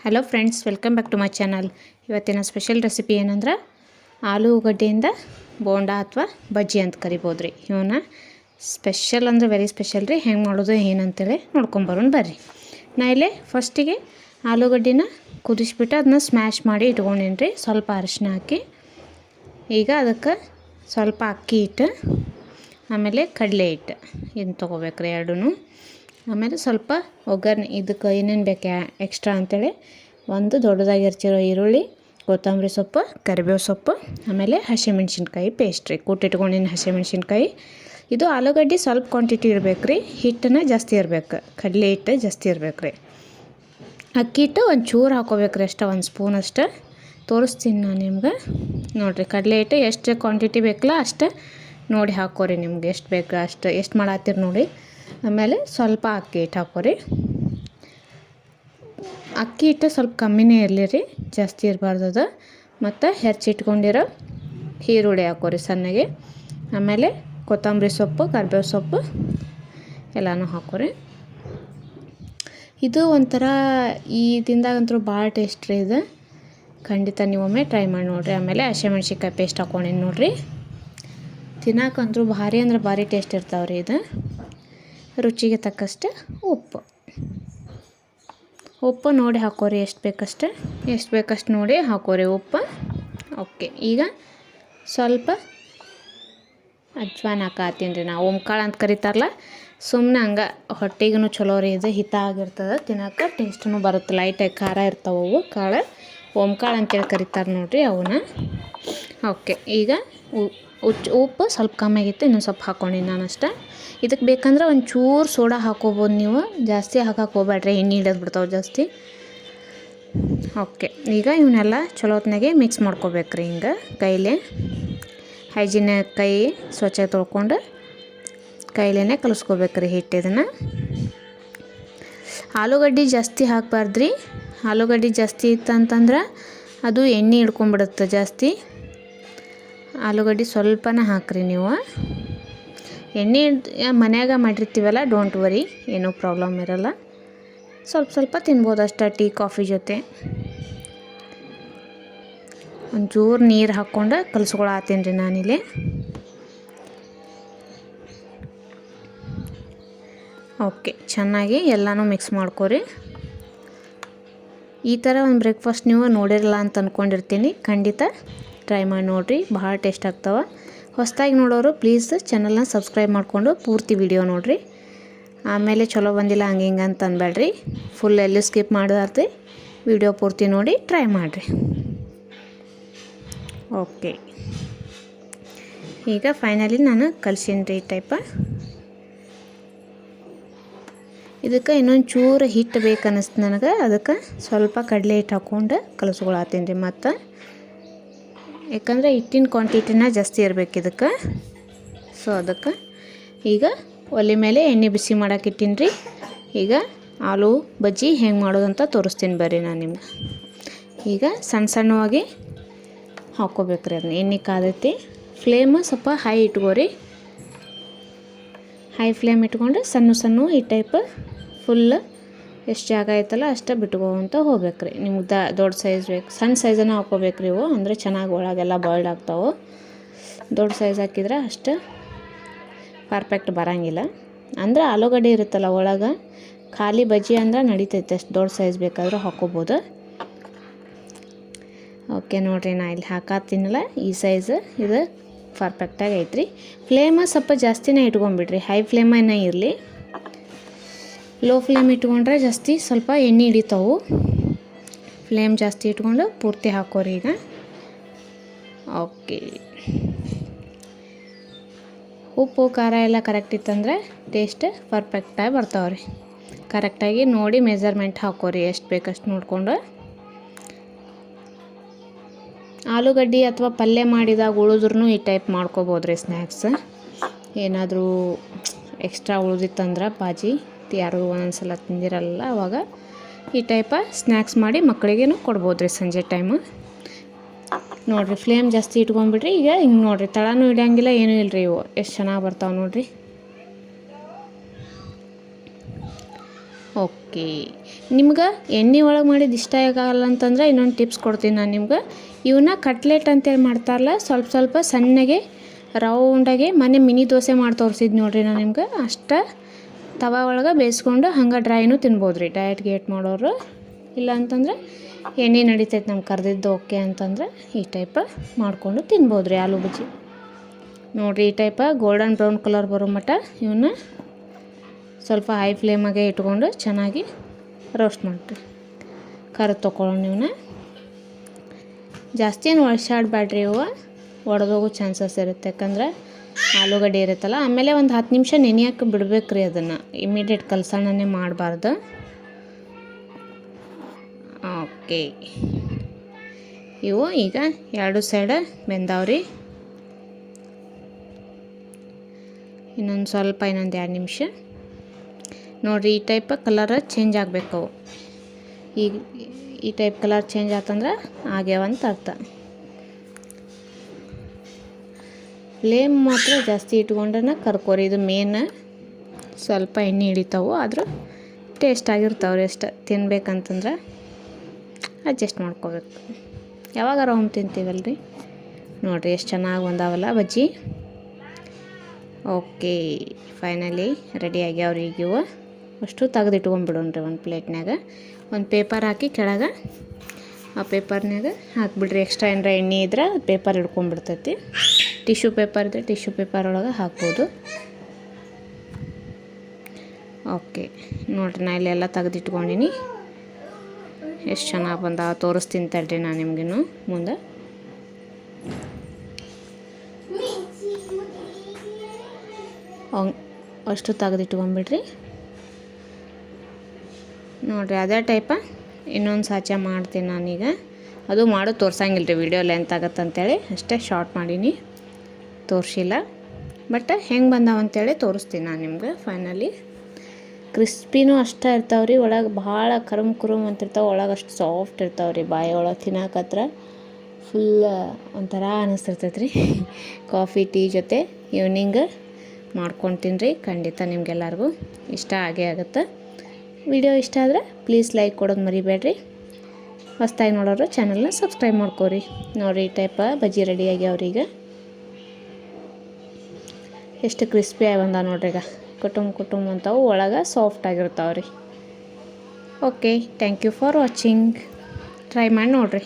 Hello friends, welcome back to my channel. ಇವತ್ತಿನ special recipe ಏನಂದ್ರೆ ಆಲೂಗಡ್ಡೆಯಿಂದ ಬೋಂಡ ಅಥವಾ ಬಜ್ಜಿ ಅಂತ ಕರಿಬೋದು ರೀ. ಇವನ್ನ ಸ್ಪೆಷಲ್ ಅಂದರೆ ವೆರಿ ಸ್ಪೆಷಲ್ ರೀ. ಹೆಂಗೆ ಮಾಡೋದು ಏನಂತೇಳಿ ನೋಡ್ಕೊಂಬರೋಣ ಬರ್ರಿ. ನಾ ಇಲ್ಲೇ ಫಸ್ಟಿಗೆ ಆಲೂಗಡ್ಡಿನ ಕುದಿಸ್ಬಿಟ್ಟು ಅದನ್ನ ಸ್ಮ್ಯಾಶ್ ಮಾಡಿ ಇಟ್ಕೊಂಡೇನಿ ರೀ. ಸ್ವಲ್ಪ ಅರಿಶಿನ ಹಾಕಿ, ಈಗ ಅದಕ್ಕೆ ಸ್ವಲ್ಪ ಅಕ್ಕಿ ಹಿಟ್ಟು, ಆಮೇಲೆ ಕಡಲೆ ಹಿಟ್ಟು ಇದನ್ನು ತೊಗೋಬೇಕ್ರಿ ಎರಡೂ. ಆಮೇಲೆ ಸ್ವಲ್ಪ ಒಗ್ಗರಣೆ ಇದಕ್ಕೆ ಏನೇನು ಬೇಕು ಎಕ್ಸ್ಟ್ರಾ ಅಂಥೇಳಿ ಒಂದು ದೊಡ್ಡದಾಗಿ ಹೆಚ್ಚಿರೋ ಈರುಳ್ಳಿ, ಕೊತ್ತಂಬರಿ ಸೊಪ್ಪು, ಕರಿಬೇವು ಸೊಪ್ಪು, ಆಮೇಲೆ ಹಸಿಮೆಣ್ಸಿನ್ಕಾಯಿ ಪೇಸ್ಟ್ ರೀ. ಕೂಟಿಟ್ಕೊಂಡಿನ ಹಸಿಮೆಣ್ಸಿನ್ಕಾಯಿ. ಇದು ಆಲೂಗಡ್ಡೆ ಸ್ವಲ್ಪ ಕ್ವಾಂಟಿಟಿ ಇರಬೇಕು ರೀ. ಹಿಟ್ಟನ್ನು ಜಾಸ್ತಿ ಇರಬೇಕು, ಕಡಲೆ ಹಿಟ್ಟು ಜಾಸ್ತಿ ಇರಬೇಕು ರೀ. ಅಕ್ಕಿ ಹಿಟ್ಟು ಒಂದು ಚೂರು ಹಾಕೋಬೇಕು ರೀ, ಅಷ್ಟು ಒಂದು ಸ್ಪೂನ್ ಅಷ್ಟು. ತೋರಿಸ್ತೀನಿ ನಾನು ನಿಮ್ಗೆ. ನೋಡಿರಿ, ಕಡಲೆ ಹಿಟ್ಟು ಎಷ್ಟು ಕ್ವಾಂಟಿಟಿ ಬೇಕಲ್ಲ ಅಷ್ಟು ನೋಡಿ ಹಾಕೋರಿ. ನಿಮ್ಗೆ ಎಷ್ಟು ಬೇಕು ಅಷ್ಟು, ಎಷ್ಟು ಮಾಡತ್ತೀರಿ ನೋಡಿ. ಆಮೇಲೆ ಸ್ವಲ್ಪ ಅಕ್ಕಿ ಹಿಟ್ಟು ಹಾಕೋರಿ. ಅಕ್ಕಿ ಹಿಟ್ಟು ಸ್ವಲ್ಪ ಕಮ್ಮಿನೇ ಇರಲಿ ರೀ, ಜಾಸ್ತಿ ಇರಬಾರ್ದು ಅದು. ಮತ್ತು ಹೆಚ್ಚಿಟ್ಕೊಂಡಿರೋ ಈರುಳ್ಳಿ ಹಾಕೋರಿ ಸಣ್ಣಗೆ. ಆಮೇಲೆ ಕೊತ್ತಂಬರಿ ಸೊಪ್ಪು, ಕರಿಬೇವು ಸೊಪ್ಪು ಎಲ್ಲನೂ ಹಾಕೋರಿ. ಇದು ಒಂಥರ ಈ ದಿನದಾಗಂತೂ ಭಾಳ ಟೇಸ್ಟ್ ರೀ ಇದು. ಖಂಡಿತ ನೀವೊಮ್ಮೆ ಟ್ರೈ ಮಾಡಿ ನೋಡಿರಿ. ಆಮೇಲೆ ಹಸಿಮೆಣ್ಸಿನ್ಕಾಯಿ ಪೇಸ್ಟ್ ಹಾಕೊಂಡೀನಿ ನೋಡಿರಿ. ತಿನ್ನೋಕಂತೂ ಭಾರಿ ಅಂದ್ರೆ ಭಾರಿ ಟೇಸ್ಟ್ ಇರ್ತಾವೆ ರೀ ಇದು. ರುಚಿಗೆ ತಕ್ಕಷ್ಟು ಉಪ್ಪು ನೋಡಿ ಹಾಕೋರಿ. ಎಷ್ಟು ಬೇಕಷ್ಟು ನೋಡಿ ಹಾಕೋರಿ ಉಪ್ಪು. ಓಕೆ, ಈಗ ಸ್ವಲ್ಪ ಅಜ್ವಾನ ಹಾಕತ್ತೀನಿ ರೀ. ನಾವು ಓಂಕಾಳು ಅಂತ ಕರಿತಾರಲ್ಲ, ಸುಮ್ಮನೆ ಹಂಗೆ ಹೊಟ್ಟೆಗೂ ಚಲೋ ರೀ ಇದು. ಹಿತ ಆಗಿರ್ತದೆ, ತಿನ್ನೋಕೆ ಟೇಸ್ಟೂ ಬರುತ್ತೆ. ಲೈಟಾಗಿ ಖಾರ ಇರ್ತಾವೆ ಅವು ಕಾಳು. ಓಂಕಾಳು ಅಂತೇಳಿ ಕರಿತಾರೆ ನೋಡಿರಿ ಅವನ್ನ. ಓಕೆ, ಈಗ ಉಪ್ಪು ಸ್ವಲ್ಪ ಕಮ್ಮಿ ಆಗಿತ್ತು, ಇನ್ನೊಂದು ಸ್ವಲ್ಪ ಹಾಕ್ಕೊಂಡಿನಿ ನಾನು ಅಷ್ಟೇ. ಇದಕ್ಕೆ ಬೇಕಂದ್ರೆ ಒಂದು ಚೂರು ಸೋಡಾ ಹಾಕೋಬೋದು ನೀವು. ಜಾಸ್ತಿ ಹಾಕಕ್ಕೆ ಹೋಗ್ಬೇಡ್ರಿ, ಎಣ್ಣೆ ಹಿಡಿದು ಬಿಡ್ತಾವೆ ಜಾಸ್ತಿ. ಓಕೆ, ಈಗ ಇವನ್ನೆಲ್ಲ ಚಲೋ ಹೊತ್ನಾಗೆ ಮಿಕ್ಸ್ ಮಾಡ್ಕೋಬೇಕ್ರಿ. ಹಿಂಗೆ ಕೈಲೇ ಹೈಜಿನ್ ಕೈ ಸ್ವಚ್ಛ ತೊಳ್ಕೊಂಡು ಕೈಲೇ ಕಲಿಸ್ಕೋಬೇಕ್ರಿ ಹಿಟ್ಟು. ಇದನ್ನು ಆಲೂಗಡ್ಡೆ ಜಾಸ್ತಿ ಹಾಕಬಾರ್ದ್ರಿ. ಆಲೂಗಡ್ಡೆ ಜಾಸ್ತಿ ಇತ್ತಂತಂದ್ರೆ ಅದು ಎಣ್ಣೆ ಹಿಡ್ಕೊಂಬಿಡುತ್ತೆ ಜಾಸ್ತಿ. ಆಲೂಗಡ್ಡೆ ಸ್ವಲ್ಪನೇ ಹಾಕ್ರಿ ನೀವು. ಎಣ್ಣೆ ಮನ್ಯಾಗ ಮಾಡಿರ್ತೀವಲ್ಲ, ಡೋಂಟ್ ವರಿ, ಏನೂ ಪ್ರಾಬ್ಲಮ್ ಇರೋಲ್ಲ. ಸ್ವಲ್ಪ ತಿನ್ಬೋದು ಅಷ್ಟೇ ಟೀ ಕಾಫಿ ಜೊತೆ. ಒಂಚೂರು ನೀರು ಹಾಕ್ಕೊಂಡು ಕಲಿಸ್ಕೊಳತ್ತೀನಿ ರೀ ನಾನಿಲ್ಲಿ. ಓಕೆ, ಚೆನ್ನಾಗಿ ಎಲ್ಲನೂ ಮಿಕ್ಸ್ ಮಾಡ್ಕೊರಿ. ಈ ಥರ ಒಂದು ಬ್ರೇಕ್ಫಾಸ್ಟ್ ನೀವು ನೋಡಿರಲ್ಲ ಅಂತ ಅಂದ್ಕೊಂಡಿರ್ತೀನಿ. ಖಂಡಿತ ಟ್ರೈ ಮಾಡಿ ನೋಡಿರಿ, ಭಾಳ ಟೇಸ್ಟ್ ಆಗ್ತಾವೆ. ಹೊಸದಾಗಿ ನೋಡೋರು ಪ್ಲೀಸ್ ಚಾನಲ್ನ ಸಬ್ಸ್ಕ್ರೈಬ್ ಮಾಡಿಕೊಂಡು ಪೂರ್ತಿ ವಿಡಿಯೋ ನೋಡಿರಿ. ಆಮೇಲೆ ಚಲೋ ಬಂದಿಲ್ಲ ಹಂಗೆ ಹಿಂಗೆ ಅಂತ ಅನ್ಬೇಡ್ರಿ. ಫುಲ್ ಎಲ್ಲೂ ಸ್ಕಿಪ್ ಮಾಡೋದಾರ್ರಿ, ವಿಡಿಯೋ ಪೂರ್ತಿ ನೋಡಿ ಟ್ರೈ ಮಾಡಿರಿ. ಓಕೆ, ಈಗ ಫೈನಲಿ ನಾನು ಕಲ್ಸೀನಿ ರೀ ಈ ಟೈಪ. ಇದಕ್ಕೆ ಇನ್ನೊಂದು ಚೂರು ಹಿಟ್ಟು ಬೇಕು ಅನ್ನಿಸ್ತು ನನಗೆ. ಅದಕ್ಕೆ ಸ್ವಲ್ಪ ಕಡಲೆ ಹಿಟ್ಟು ಹಾಕ್ಕೊಂಡು ಕಲಿಸ್ಕೊಳತ್ತೀನಿ ರೀ ಮತ್ತು. ಯಾಕಂದರೆ ಹಿಟ್ಟಿನ ಕ್ವಾಂಟಿಟಿನ ಜಾಸ್ತಿ ಇರಬೇಕು ಇದಕ್ಕೆ. ಸೊ ಅದಕ್ಕೆ ಈಗ ಒಲೆ ಮೇಲೆ ಎಣ್ಣೆ ಬಿಸಿ ಮಾಡೋಕೆ ಇಟ್ಟೀನಿ ರೀ. ಈಗ ಆಲೂ ಬಜ್ಜಿ ಹೆಂಗೆ ಮಾಡೋದಂತ ತೋರಿಸ್ತೀನಿ ಬರ್ರಿ ನಾನು ನಿಮ್ಗೆ. ಈಗ ಸಣ್ಣವಾಗಿ ಹಾಕ್ಕೋಬೇಕ್ರಿ ಅದನ್ನ. ಎಣ್ಣೆ ಕಾದೈತಿ. ಫ್ಲೇಮ್ ಸ್ವಲ್ಪ ಹೈ ಇಟ್ಕೋರಿ. ಹೈ ಫ್ಲೇಮ್ ಇಟ್ಕೊಂಡು ಸಣ್ಣ ಈ ಟೈಪ್ ಫುಲ್ ಎಷ್ಟು ಜಾಗ ಐತಲ್ಲ ಅಷ್ಟು ಬಿಟ್ಕೊಂತ ಹೋಗ್ಬೇಕ್ರಿ. ನಿಮ್ಗೆ ದೊಡ್ಡ ಸೈಜ್ ಬೇಕು, ಸಣ್ಣ ಸೈಜನ್ನು ಹಾಕ್ಕೋಬೇಕ್ರಿ ಇವು. ಅಂದರೆ ಚೆನ್ನಾಗಿ ಒಳಗೆಲ್ಲ ಬಾಯ್ಲ್ಡ್ ಆಗ್ತಾವೆ. ದೊಡ್ಡ ಸೈಜ್ ಹಾಕಿದ್ರೆ ಅಷ್ಟು ಪರ್ಫೆಕ್ಟ್ ಬರೋಂಗಿಲ್ಲ. ಅಂದರೆ ಆಲೂಗಡ್ಡೆ ಇರುತ್ತಲ್ಲ ಒಳಗೆ, ಖಾಲಿ ಬಜ್ಜಿ ಅಂದ್ರೆ ನಡೀತೈತೆ. ಅಷ್ಟು ದೊಡ್ಡ ಸೈಜ್ ಬೇಕಾದರೂ ಹಾಕ್ಕೋಬೋದು. ಓಕೆ, ನೋಡಿರಿ ನಾ ಇಲ್ಲಿ ಹಾಕತ್ತೀನಲ್ಲ ಈ ಸೈಜ್, ಇದು ಪರ್ಫೆಕ್ಟಾಗಿ ಐತ್ರಿ. ಫ್ಲೇಮ ಸ್ವಲ್ಪ ಜಾಸ್ತಿನೇ ಇಟ್ಕೊಂಬಿಡ್ರಿ. ಹೈ ಫ್ಲೇಮೇ ಇರಲಿ. ಲೋ ಫ್ಲೇಮ್ ಇಟ್ಕೊಂಡ್ರೆ ಜಾಸ್ತಿ ಸ್ವಲ್ಪ ಎಣ್ಣೆ ಹಿಡಿತಾವೆ. ಫ್ಲೇಮ್ ಜಾಸ್ತಿ ಇಟ್ಕೊಂಡು ಪೂರ್ತಿ ಹಾಕೋರಿ ಈಗ. ಓಕೆ, ಉಪ್ಪು ಖಾರ ಎಲ್ಲ ಕರೆಕ್ಟ್ ಇತ್ತಂದರೆ ಟೇಸ್ಟ್ ಪರ್ಫೆಕ್ಟಾಗಿ ಬರ್ತಾವೆ ರೀ. ಕರೆಕ್ಟಾಗಿ ನೋಡಿ ಮೆಜರ್ಮೆಂಟ್ ಹಾಕೋರಿ, ಎಷ್ಟು ಬೇಕಷ್ಟು ನೋಡಿಕೊಂಡು. ಆಲೂಗಡ್ಡೆ ಅಥವಾ ಪಲ್ಯ ಮಾಡಿದಾಗ ಉಳಿದ್ರೂ ಈ ಟೈಪ್ ಮಾಡ್ಕೋಬೋದು ರೀ ಸ್ನ್ಯಾಕ್ಸ್. ಏನಾದರೂ ಎಕ್ಸ್ಟ್ರಾ ಉಳಿದಿತ್ತಂದ್ರೆ ಬಾಜಿ ಯಾರು ಒಂದೊಂದ್ಸಲ ತಿಂದಿರಲ್ಲ, ಅವಾಗ ಈ ಟೈಪ ಸ್ನ್ಯಾಕ್ಸ್ ಮಾಡಿ ಮಕ್ಕಳಿಗೇನು ಕೊಡ್ಬೋದು ರೀ ಸಂಜೆ ಟೈಮು. ನೋಡಿರಿ, ಫ್ಲೇಮ್ ಜಾಸ್ತಿ ಇಟ್ಕೊಂಡ್ಬಿಡ್ರಿ. ಈಗ ಹಿಂಗೆ ನೋಡಿರಿ, ತಳನೂ ಇಡೋಂಗಿಲ್ಲ, ಏನೂ ಇಲ್ಲರಿ. ಇವು ಎಷ್ಟು ಚೆನ್ನಾಗಿ ಬರ್ತಾವೆ ನೋಡಿರಿ. ಓಕೆ, ನಿಮ್ಗೆ ಎಣ್ಣೆ ಒಳಗೆ ಮಾಡಿದ್ದು ಇಷ್ಟ ಆಗಲ್ಲ ಅಂತಂದ್ರೆ ಇನ್ನೊಂದು ಟಿಪ್ಸ್ ಕೊಡ್ತೀನಿ ನಾನು ನಿಮ್ಗೆ. ಇವನ್ನ ಕಟ್ಲೆಟ್ ಅಂತೇಳಿ ಮಾಡ್ತಾರಲ್ಲ, ಸ್ವಲ್ಪ ಸ್ವಲ್ಪ ಸಣ್ಣಗೆ ರೌಂಡಾಗಿ ಮನೆ ಮಿನಿ ದೋಸೆ ಮಾಡಿ ತೋರಿಸಿದ್ದು ನೋಡಿರಿ ನಾನು ನಿಮ್ಗೆ. ಅಷ್ಟು ತವಾ ಒಳಗೆ ಬೇಯಿಸ್ಕೊಂಡು ಹಂಗೆ ಡ್ರೈನೂ ತಿನ್ಬೋದು ರೀ, ಡಯಟ್ ಗೇಟ್ ಮಾಡೋರು. ಇಲ್ಲ ಅಂತಂದ್ರೆ ಎಣ್ಣೆ ನಡಿತೈತೆ ನಮ್ಗೆ ಕರ್ದಿದ್ದು ಓಕೆ ಅಂತಂದ್ರೆ ಈ ಟೈಪ ಮಾಡಿಕೊಂಡು ತಿನ್ಬೋದು ರೀ ಆಲೂ ಬಜ್ಜಿ. ನೋಡಿರಿ ಈ ಟೈಪ ಗೋಲ್ಡನ್ ಬ್ರೌನ್ ಕಲರ್ ಬರೋ ಮಟ್ಟ ಇವನ್ನ ಸ್ವಲ್ಪ ಹೈ ಫ್ಲೇಮಾಗೆ ಇಟ್ಕೊಂಡು ಚೆನ್ನಾಗಿ ರೋಸ್ಟ್ ಮಾಡಿರಿ. ಕರ್ದು ತೊಗೊಳ್ಳೋಣ ಇವನ್ನ. ಜಾಸ್ತಿ ಏನು ಒಳಸಾಡಬೇಡ್ರಿ, ಇವು ಒಡೆದೋಗೋ ಚಾನ್ಸಸ್ ಇರುತ್ತೆ. ಯಾಕಂದ್ರೆ ಆಲೂಗಡ್ಡೆ ಇರುತ್ತಲ್ಲ. ಆಮೇಲೆ ಒಂದು 10 ನಿಮಿಷ ನೆನೆಯೋಕೆ ಬಿಡ್ಬೇಕು ರೀ ಅದನ್ನು, ಇಮಿಡಿಯೇಟ್ ಕಲಸಣನೇ ಮಾಡಬಾರ್ದು. ಓಕೆ, ಇವು ಈಗ 2 ಸೈಡ ಬೆಂದಾವ್ರಿ. ಇನ್ನೊಂದು 2 ನಿಮಿಷ ನೋಡಿರಿ. ಈ ಟೈಪ್ ಕಲರ್ ಚೇಂಜ್ ಆಗಬೇಕು ಅವು. ಈಗ ಈ ಟೈಪ್ ಕಲರ್ ಚೇಂಜ್ ಆತಂದ್ರೆ ಆಗ್ಯಾವಂತ ಅರ್ಥ. ಫ್ಲೇಮ್ ಮಾತ್ರ ಜಾಸ್ತಿ ಇಟ್ಕೊಂಡ್ರೆ ಕರ್ಕೋರಿ, ಇದು ಮೇನ್. ಸ್ವಲ್ಪ ಎಣ್ಣೆ ಹಿಡಿತಾವೆ, ಆದರೂ ಟೇಸ್ಟ್ ಆಗಿರ್ತಾವ್ರಿ. ಅಷ್ಟು ತಿನ್ಬೇಕಂತಂದ್ರೆ ಅಡ್ಜಸ್ಟ್ ಮಾಡ್ಕೋಬೇಕು. ಯಾವಾಗಾರ ಒಮ್ಮೆ ತಿಂತೀವಲ್ರಿ. ನೋಡಿರಿ ಎಷ್ಟು ಚೆನ್ನಾಗಿ ಬಂದಾವಲ್ಲ ಬಜ್ಜಿ. ಓಕೆ, ಫೈನಲಿ ರೆಡಿ ಆಗ್ಯಾವ್ರಿ. ಈಗ ಇವು ಅಷ್ಟು ತೆಗೆದಿಟ್ಕೊಂಡ್ಬಿಡೋಣ್ರಿ ಒಂದು ಪ್ಲೇಟ್ನಾಗ. ಒಂದು ಪೇಪರ್ ಹಾಕಿ ಕೆಳಗೆ ಆ ಪೇಪರ್ನಾಗ ಹಾಕಿಬಿಡ್ರಿ. ಎಕ್ಸ್ಟ್ರಾ ಏನಾರ ಎಣ್ಣೆ ಇದ್ರೆ ಪೇಪರ್ ಹಿಡ್ಕೊಂಡ್ಬಿಡ್ತೈತಿ. ಟಿಶ್ಯೂ ಪೇಪರ್ ಇದ್ದರೆ ಟಿಶ್ಯೂ ಪೇಪರ್ ಒಳಗೆ ಹಾಕ್ಬೋದು. ಓಕೆ, ನೋಡಿರಿ ನಾ ಇಲ್ಲೆಲ್ಲ ತೆಗೆದಿಟ್ಕೊಂಡಿನಿ. ಎಷ್ಟು ಚೆನ್ನಾಗಿ ಬಂದಾವ ತೋರಿಸ್ತೀನಿ ತಡ್ರಿ ನಾನು ನಿಮಗಿನ್ನು ಮುಂದೆ. ಅಷ್ಟು ತೆಗೆದಿಟ್ಕೊಂಬಿಡ್ರಿ. ನೋಡಿರಿ ಅದೇ ಟೈಪ ಇನ್ನೊಂದು ಸಾಚೆ ಮಾಡ್ತೀನಿ ನಾನೀಗ. ಅದು ಮಾಡೋದು ತೋರ್ಸಂಗಿಲ್ಲ ರೀ, ವಿಡಿಯೋ ಲೆಂತ್ ಆಗತ್ತೆ ಅಂತೇಳಿ ಅಷ್ಟೇ ಶಾರ್ಟ್ ಮಾಡೀನಿ, ತೋರಿಸಿಲ್ಲ. ಬಟ್ ಹೆಂಗೆ ಬಂದಾವ ಅಂತೇಳಿ ತೋರಿಸ್ತೀನಿ ನಾನು ನಿಮ್ಗೆ. ಫೈನಲಿ ಕ್ರಿಸ್ಪಿನೂ ಅಷ್ಟೇ ಇರ್ತಾವ್ರಿ, ಒಳಗೆ ಭಾಳ ಕರುಮ್ ಅಂತಿರ್ತಾವೆ, ಒಳಗೆ ಅಷ್ಟು ಸಾಫ್ಟ್ ಇರ್ತಾವ್ರಿ. ಬಾಯಿ ಒಳಗೆ ತಿನ್ನಕತ್ರ ಫುಲ್ ಒಂಥರ ಅನ್ನಿಸ್ತಿರ್ತೈತೆ ರೀ. ಕಾಫಿ ಟೀ ಜೊತೆ ಈವ್ನಿಂಗ್ ಮಾಡ್ಕೊಂಡು ತಿನ್ನಿರಿ, ಖಂಡಿತ ನಿಮ್ಗೆಲ್ಲರಿಗೂ ಇಷ್ಟ ಆಗೇ ಆಗುತ್ತೆ. ವಿಡಿಯೋ ಇಷ್ಟ ಆದರೆ ಪ್ಲೀಸ್ ಲೈಕ್ ಕೊಡೋದು ಮರಿಬೇಡ್ರಿ. ಹೊಸ್ದಾಗಿ ನೋಡೋರು ಚಾನಲ್ನ ಸಬ್ಸ್ಕ್ರೈಬ್ ಮಾಡ್ಕೋರಿ. ನೋಡಿರಿ ಈ ಟೈಪ ಬಜ್ಜಿ ರೆಡಿ ಆಗ್ಯಾವ್ರೀಗ. ಎಷ್ಟು ಕ್ರಿಸ್ಪಿಯಾಗಿ ಬಂದ ನೋಡ್ರಿ. ಈಗ ಕುಟುಂಬ ಅಂತಾವು, ಒಳಗೆ ಸಾಫ್ಟ್ ಆಗಿರ್ತಾವೆ ರೀ. Okay, thank you for watching. Try ಮಾಡಿ ನೋಡಿರಿ.